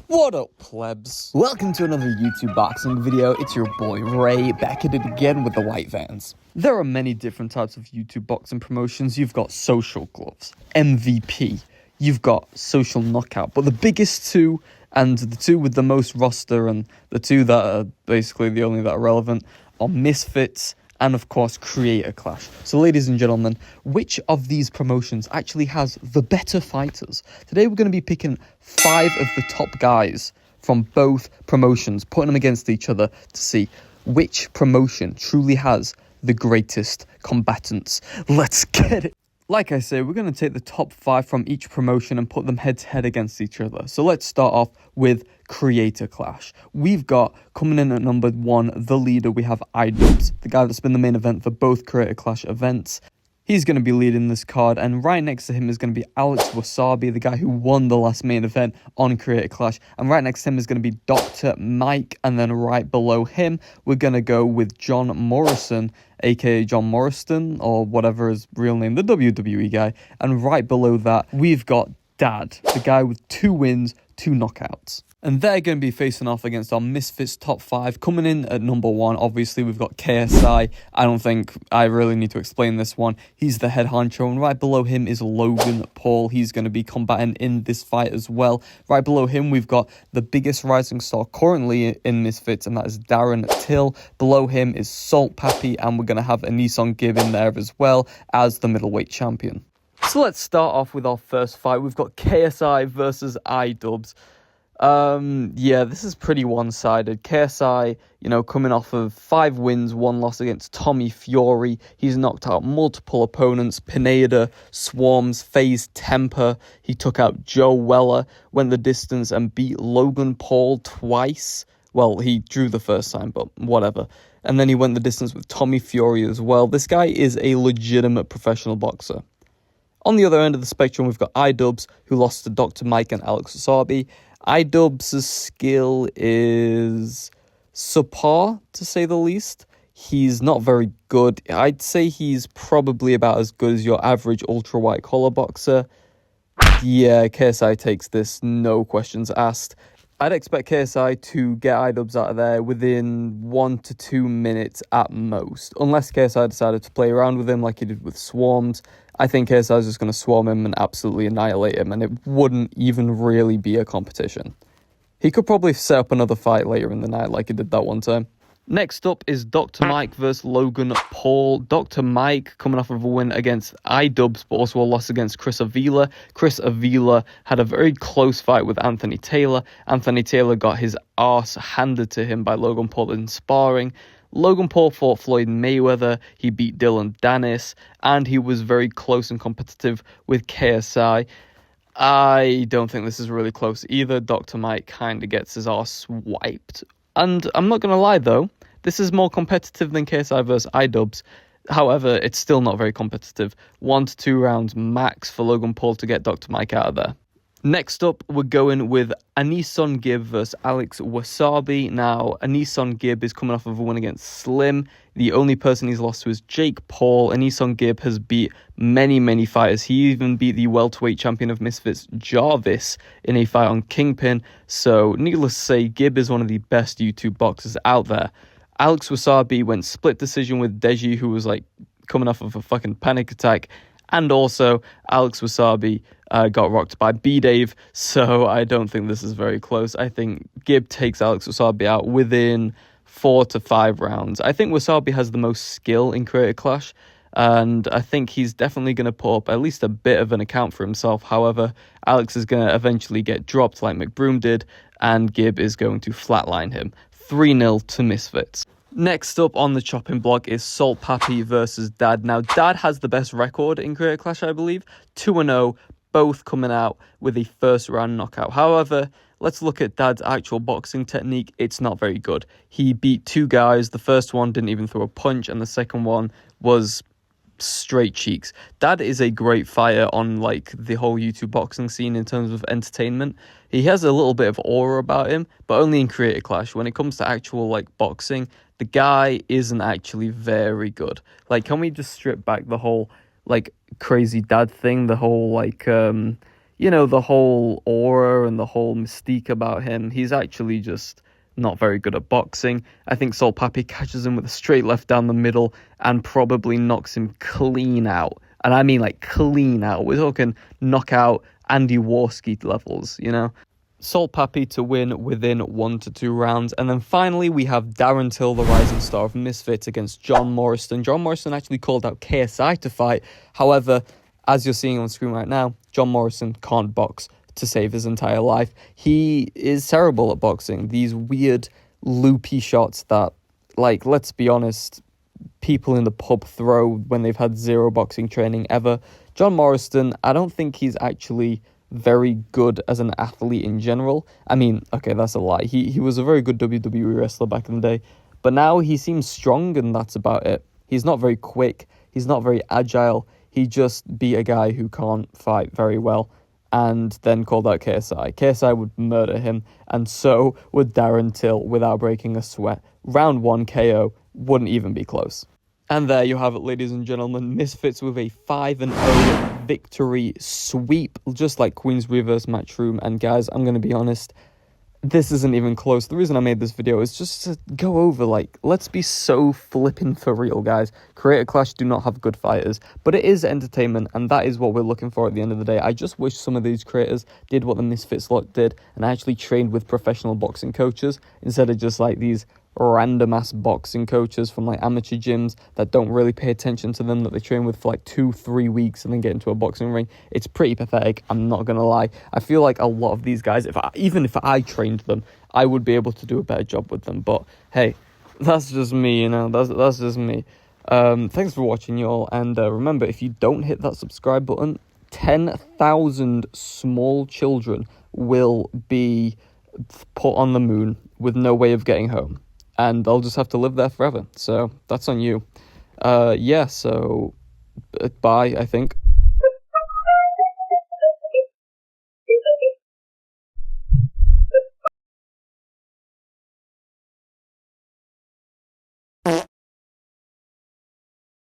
What up, plebs? Welcome to another YouTube boxing video. It's your boy Ray, back at it again with the white vans. There are many different types of YouTube boxing promotions. You've got Social Gloves, MVP, you've got Social Knockout, but the biggest two, and the two with the most roster, and the two that are basically the only that are relevant, are Misfits and, of course, Creator Clash. So, ladies and gentlemen, which of these promotions actually has the better fighters? Today, we're going to be picking 5 of the top guys from both promotions, putting them against each other to see which promotion truly has the greatest combatants. Let's get it. Like I say, we're going to take the top 5 from each promotion and put them head-to-head against each other. So let's start off with Creator Clash. We've got, coming in at number 1, the leader, we have iDubbbz, the guy that's been the main event for both Creator Clash events. He's going to be leading this card, and right next to him is going to be Alex Wasabi, the guy who won the last main event on Creator Clash. And right next to him is going to be Dr. Mike, and then right below him, we're going to go with John Morrison, aka John Morrison, or whatever his real name, the WWE guy. And right below that, we've got Dad, the guy with 2 wins, 2 knockouts. And they're going to be facing off against our Misfits top 5. Coming in at number 1, obviously, we've got KSI. I don't think I really need to explain this one. He's the head honcho. And right below him is Logan Paul. He's going to be combating in this fight as well. Right below him, we've got the biggest rising star currently in Misfits, and that is Darren Till. Below him is Salt Pappy, and we're going to have Anisong Gibb in there as well as the middleweight champion. So let's start off with our first fight. We've got KSI versus iDubbbz. Yeah, this is pretty one-sided. KSI, coming off of 5 wins, 1 loss against Tommy Fury. He's knocked out multiple opponents: Pineda, Swarms, FaZe Temper. He took out Joe Weller, went the distance and beat Logan Paul twice. Well, he drew the first time, but whatever. And then he went the distance with Tommy Fury as well. This guy is a legitimate professional boxer. On the other end of the spectrum, we've got iDubbbz, who lost to Dr. Mike and Alex Wasabi. iDubbbz's skill is subpar, to say the least. He's not very good. I'd say he's probably about as good as your average ultra-white collar boxer. Yeah, KSI takes this, no questions asked. I'd expect KSI to get iDubbbz out of there within 1 to 2 minutes at most. Unless KSI decided to play around with him like he did with Swarms. I think KSI is just going to swarm him and absolutely annihilate him, and it wouldn't even really be a competition. He could probably set up another fight later in the night like he did that one time. Next up is Dr. Mike versus Logan Paul. Dr. Mike coming off of a win against iDubbbz, but also a loss against Chris Avila. Chris Avila had a very close fight with Anthony Taylor. Anthony Taylor got his arse handed to him by Logan Paul in sparring. Logan Paul fought Floyd Mayweather, he beat Dylan Dennis, and he was very close and competitive with KSI. I don't think this is really close either. Dr. Mike kind of gets his arse wiped. And I'm not going to lie though, this is more competitive than KSI versus iDubbbz. However, it's still not very competitive. 1 to 2 rounds max for Logan Paul to get Dr. Mike out of there. Next up, we're going with Anisong Gibb versus Alex Wasabi. Now, Anisong Gibb is coming off of a win against Slim. The only person he's lost to is Jake Paul. Anisong Gibb has beat many fighters. He even beat the welterweight champion of Misfits, Jarvis, in a fight on Kingpin. So, needless to say, Gibb is one of the best YouTube boxers out there. Alex Wasabi went split decision with Deji, who was coming off of a fucking panic attack. And also, Alex Wasabi got rocked by B-Dave, so I don't think this is very close. I think Gibb takes Alex Wasabi out within 4 to 5 rounds. I think Wasabi has the most skill in Creator Clash, and I think he's definitely going to put up at least a bit of an account for himself. However, Alex is going to eventually get dropped like McBroom did, and Gibb is going to flatline him. 3-0 to Misfits. Next up on the chopping block is Salt Pappy versus Dad. Now, Dad has the best record in Creator Clash, I believe. 2-0, both coming out with a first-round knockout. However, let's look at Dad's actual boxing technique. It's not very good. He beat 2 guys. The first one didn't even throw a punch, and the second one was straight cheeks. Dad is a great fighter on the whole YouTube boxing scene in terms of entertainment. He has a little bit of aura about him, but only in Creator Clash. When it comes to actual boxing, the guy isn't actually very good. Can we just strip back the whole crazy dad thing, the whole you know, the whole aura and the whole mystique about him. He's actually just not very good at boxing. I think Sol Papi catches him with a straight left down the middle and probably knocks him clean out. And I mean like clean out. We're talking knockout Andy Warski levels, you know? Sol Papi to win within 1 to 2 rounds. And then finally, we have Darren Till, the rising star of Misfits, against John Morrison. John Morrison actually called out KSI to fight. However, as you're seeing on screen right now, John Morrison can't box to save his entire life. He is terrible at boxing. These weird, loopy shots that, like, let's be honest, people in the pub throw when they've had zero boxing training ever. John Morrison, I don't think he's actually very good as an athlete in general. I mean, okay, that's a lie. He was a very good WWE wrestler back in the day, but now he seems strong and that's about it. He's not very quick. He's not very agile. He just beat a guy who can't fight very well and then called out KSI. KSI would murder him, and so would Darren Till without breaking a sweat. Round 1 KO wouldn't even be close. And there you have it, ladies and gentlemen. Misfits with a 5-0 victory sweep, just like Queen's Reverse Matchroom. And guys, I'm going to be honest, this isn't even close. The reason I made this video is just to go over, like, let's be so flippin' for real, guys. Creator Clash do not have good fighters, but it is entertainment, and that is what we're looking for at the end of the day. I just wish some of these creators did what the Misfits lot did and actually trained with professional boxing coaches instead of just, like, these random-ass boxing coaches from, like, amateur gyms that don't really pay attention to them, that they train with for, like, 2-3 weeks and then get into a boxing ring. It's pretty pathetic, I'm not gonna lie. I feel like a lot of these guys, even if I trained them, I would be able to do a better job with them. But, hey, that's just me, you know, that's just me. Thanks for watching, y'all, and remember, if you don't hit that subscribe button, 10,000 small children will be put on the moon with no way of getting home. And they'll just have to live there forever. So that's on you. Yeah, so bye, I think.